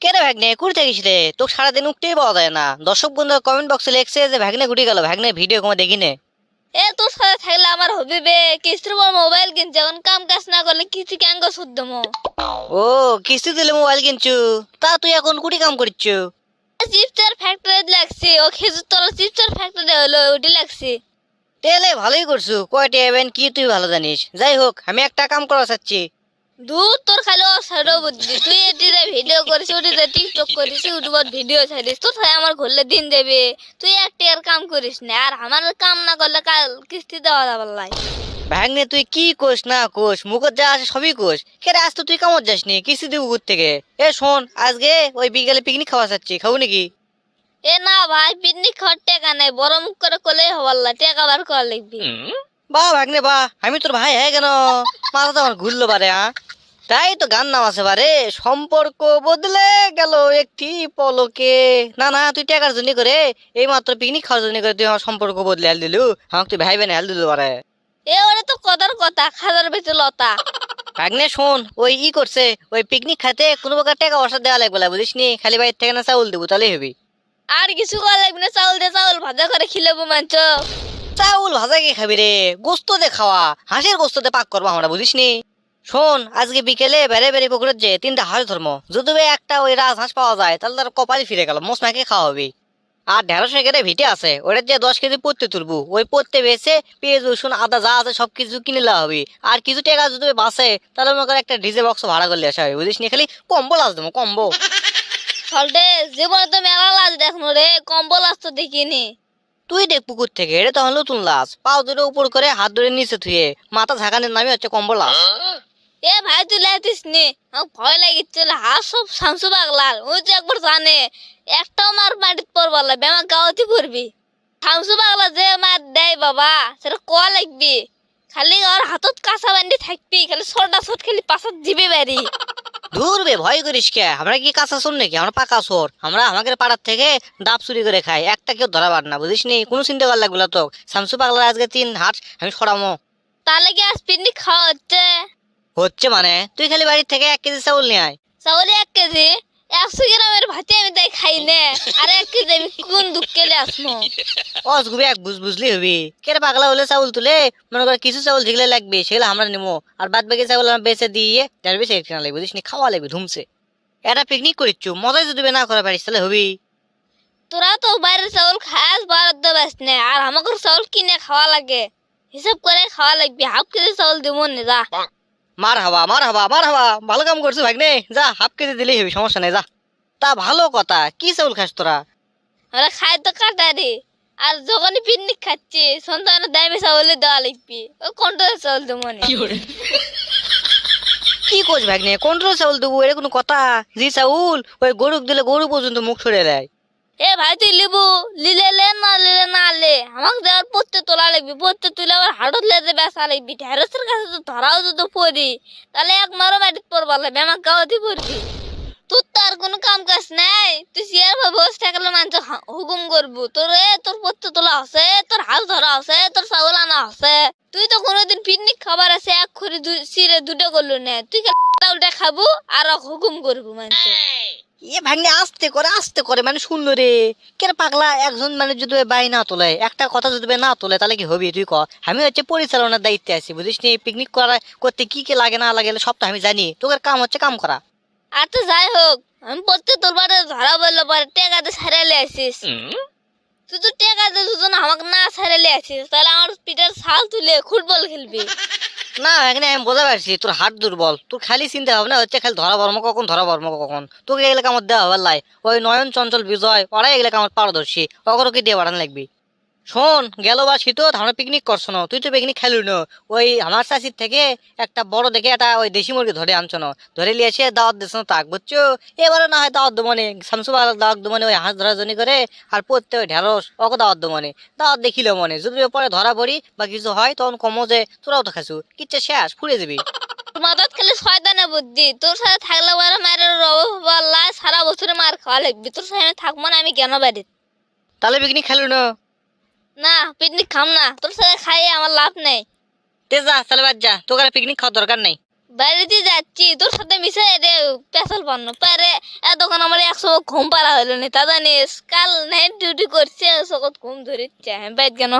কে রে ভাগ্নে, কুড়ি থাকিস রে? তোকে সারাদিন উঠতেই পাওয়া যায় না। দর্শক বন্ধু কমেন্ট বক্সে লিখছে যে ভাগ্নে ঘুরে গেল, ভাগ্নে ভিডিও কমে দেখি নে। তোর সাথে থাকলে আমার হবে বে। কিস্তির পর মোবাইল কিনছে, এখন কাম কাজ না করলে কিস্তি কেন শুদ্ধ মো। ও, কিস্তি দিলে মোবাইল কিনছু? তা তুই এখন কুড়ি কাম করছু? চিপসের ফ্যাক্টরি লাগছে, ও খেজুর তলা চিপসের ফ্যাক্টরি হলো ওটি লাগছে। তেলে ভালোই করছু। কয়টি এবেন কি তুই ভালো জানিস। যাই হোক, আমি একটা কাম করা চাচ্ছি। দূর তোর খালি অসারও বুদ্ধি। তুই এটিতে ভিডিও করিস, ওটিতে টিকটক করিস, ইউটিউবত ভিডিও ছাড়িস, তোর সাথে আমার ঘুরলে দিন দেবে। তুই একটা আর কাম করিস না, আর আমার কাম না করলে কাল কিস্তি দেওয়া যাবার লাই। ভাগ্নে তুই কি কোষ না কোষ, মুখত যা আসে সবই কোষ। কে রে, আজ তো তুই কামত যাসনি, কিস্তি দিব ঘুর থেকে। এ শোন, আজকে ওই বিকেলে পিকনিক খাওয়া চাচ্ছি, খাবো নাকি? না ভাই, পিকনিক খাওয়ার টাকা নাই, বড় মুখ করে কলেই হবার লাই, টাকা বার করা লাগবে। বাহ ভাগ্নে বাহ, আমি তোর ভাই হ্যাঁ কেন? মাথা তো আমার ঘুরলো বারে। তাই তো গান নাম আছে বারে, সম্পর্ক বদলে গেল একটি পলকে। না না, তুই টাকার জন্য করে, এই মাত্র পিকনিক খাওয়ার জন্য করে তুই আমার সম্পর্ক বদলে হেল দিলু। আমাকে তুই ভাই বেনে হেল দিলু বারে। ওরে তো কথার কথা, খাজার বেঁচে লতা। ভাগ্নে শোন, ওই করছে, ওই পিকনিক খাতে কোনো প্রকার টাকা পয়সা দেওয়া লাগবে না, বুঝিস নি? খালি বাইর থেকে না চাউল দেবো, তাহলেই হবি। আর কিছু করা লাগবে না, চাউল দিয়ে চাউল ভাজা করে খিলেবো মাংস। চাউল ভাজা কি খাবি রে? গোস্ত দে খাওয়া, হাঁসের গোস্ত দে পাক করবো আমরা, বুঝিস নি? শোন, আজকে বিকেলে বেড়ে বেড়ে পুকুরের যে তিনটা হাঁস ধর্ম, যদি একটা ওই রাজ হাঁস পাওয়া যায় তাহলে তার কপালই ফিরে গেল, মোস মাকে খাওয়া হবে। আর ঢেঁড়স এখানে ভিটে আছে, ওটার যে 10 কেজি পড়তে তুলবো, ওই পড়তে বেছে পেঁয়াজ রসুন আদা যা আছে সবকিছু কিনে নেওয়া হবে। আর কিছু টাকা যদি বাঁচে তাহলে মনে করে একটা ডিজে বক্স ভাড়া করলে আসা হবে, বুঝিস নি? খালি কম্বল আস দেবো, কম্বো। সল্টে জীবনে তো মেলা লাজ দেখনো রে, কম্বল আসতো দেখিনি। তুই দেখ পুকুর থেকে, এটা তখন নতুন লাশ, পাও দুটো উপর করে হাত ধরে নিচে থুয়ে মাথা ঝাঁকানোর নামই হচ্ছে কম্বল লাশ। ভাই তুই লাইতিস নি, আমার ভয় লাগিছিল। হাত সব শামসু পাগলার, ওই যে একবার জানে একটাও মার মাটিত পড়বার লাগবে, আমার গাওয়াতে পড়বি। শামসু পাগলা যে মার দেয় বাবা, সেটা কোয়া লাগবি। খালি ওর হাতত কাঁচা বান্ডি থাকবি, খালি ছটা ছট খালি পাশাত দিবি বাড়ি। দূর বে, ভয় করিস কে? আমরা কি কাঁচা চোর নাকি? আমরা পাকা চোর। আমরা আমাদের পাড়ার থেকে ডাব চুরি করে খাই, একটা কেউ ধরাবার না, বুঝিস নি? কোনো চিন্তা করার লাগবে না তো। শামসু পাগলার আজকে 3 হাট আমি সরামো। তাহলে কি আজ পিকনিক খাওয়া হচ্ছে? হচ্ছে মানে? তুই খালি বাড়ির থেকে 1 কেজি চাউল নিয়ে আয়। চাউলে 1 কেজি? 100 গ্রামের ভাতে আমি তাই খাই না। আর 1 কেজি আমি কোন দুঃখ কেলে আসমো? অসগুবি এক বুঝলি হবি। কে রে, পাগলা হলে চাউল তুলে মনে করে কিছু চাউল যেগুলো লাগবে সেগুলো আমরা নিবো, আর বাদ বাকি চাউল আমরা বেঁচে দিয়ে যার বেশি কিনা লাগবে, বুঝিস নি? খাওয়া লাগবে ধুমছে। এটা পিকনিক করিচ্ছু, মজাই যদি না করা পারিস তাহলে হবি। তোরা তো বাইরের চাউল খাস, বরাদ্দ বাস না, আর আমাকে চাউল কিনে খাওয়া লাগে। হিসাব করে খাওয়া লাগবে, 1/2 কেজি চাউল দিব না যা। মার হাওয়া মার হাওয়া মার হাওয়া, ভালো কাম করছো ভাগ্নে, যা 1/2 কেজি দিলেই হবি, সমস্যা নেই, যা। তা ভালো কথা, কি চাউল খাস তোরা? আমরা খাই তো কাটারি, আর যখনই পিকনিক খাচ্ছি সন্তানের দামি চাউলে দেওয়া লাগবে, ওই কন্ট্রোলের চাউল দেবো মনে। কি কোচ ভাগ্নে, কন্ট্রোল চাউল দেবো? এটা কোনো কথা? যে চাউল ওই গরুক দিলে গরু পর্যন্ত মুখ সরে দেয়। ভাই তুই লিবু, লিলে লে, না লিলে না লে, আমাকে দেওয়ার পড়তে তোলা লাগবে, পড়তে তুলে আবার হাটত লেতে বেসা লাগবি। ঢেঁড়সের কাছে তো ধরাও যদি পড়ি, তাহলে এক মারো মাটিত পড়বার লাগবে, আমার গাওয়াতে পড়বি। তোর তো আর কোনো কাম কাজ নাই, তুই চেয়ার ভাবে বসে থাকলে মানুষ হুকুম করবো তোর। তোর পড়তে তোলা আছে, তোর হাল ধরা আছে, তোর চাউল আনা আছে। তুই তো কোনোদিন পিকনিক খাবার আছে এক খড়ি চিড়ে দুটো করলো না, তুই চাউলটা খাবো আর হুকুম করবো মানুষ। ভাগ্নে আস্তে করে মানে শুনলো রে। কে রে পাগলা, একজন মানে যদি বাই না তোলে, একটা কথা যদি না তোলে তাহলে কি হবি তুই ক? আমি হচ্ছে পরিচালনার দায়িত্বে আছি, বুঝিস নি? পিকনিক করতে কি কি লাগে না লাগে সব তো আমি জানি। তোর কাম হচ্ছে কাম করা। আর তো যাই হোক, আমি পড়তে তোর বারে ধরা বললো পরে টেকাতে ছাড়াইলে আসিস। তুই তো টেকাতে দুজন আমাকে না ছাড়াইলে আসিস, তাহলে আমার পিঠের ছাল তুলে ফুটবল খেলবি। না এখানে আমি বোঝা পারছি তোর হাত দুর্বল, তোর খালি চিন্তা ভাবনা হচ্ছে খালি ধরা বর্ম কখন, ধরা বর্ম কখন। তোকে এগুলো কামড় দেওয়া হবার লাই, ওই নয়ন চঞ্চল বিজয় ওরাই এগুলো কামড় পারদর্শী, অগরকে দিয়ে বাড়ানো লাগবি। শোন, গেল বা শীতত আমরা পিকনিক করছো না, তুই তো পিকনিক খেলু না। ওই আমার চাষির থেকে একটা বড় দেখে একটা ওই দেশি মুরগি ধরে আনছো না, ধরে নিয়ে এসে দাওয়াত দিচ্ছ না তাক, বুঝছো? এবারে না হয় দাওয়াত দেবো মানে, শামসু দাওয়াত দেবো মানে, ওই হাঁস ধরার জন্য করে। আর পড়তে ওই ঢেঁড়স ওকে দাওয়াত দেবো মানে, দাওয়াত দেখিল মনে, যদি পরে ধরা পড়ি বা কিছু হয় তখন কমো যে তোরাও তো খাসু, কিচ্ছে শেষ ফুড়ে দিবি। মাথাত খালি শয়তানে বুদ্ধি, তোর সাথে থাকলে বলে মায়ের রবাল্লা সারা বছরে মার খাওয়া লাগবে। তোর সাথে আমি থাকবো না, আমি কেন বাড়িতে? তাহলে পিকনিক খেলু না? না, পিকনিক খাম না, তোর সাথে খাইয়ে আমার লাভ নেই। তে যা তাহলে বাদ যা, তোকে আর পিকনিক খাওয়ার দরকার নেই। বাড়িতে যাচ্ছি তোর সাথে মিশে রে পেশাল পান্ন পারে এতক্ষণ আমার 100 ঘুম পারা হলো না তা জানিস কাল নাইট ডিউটি করছে সকত ঘুম ধরিচ্ছে বাইর কেন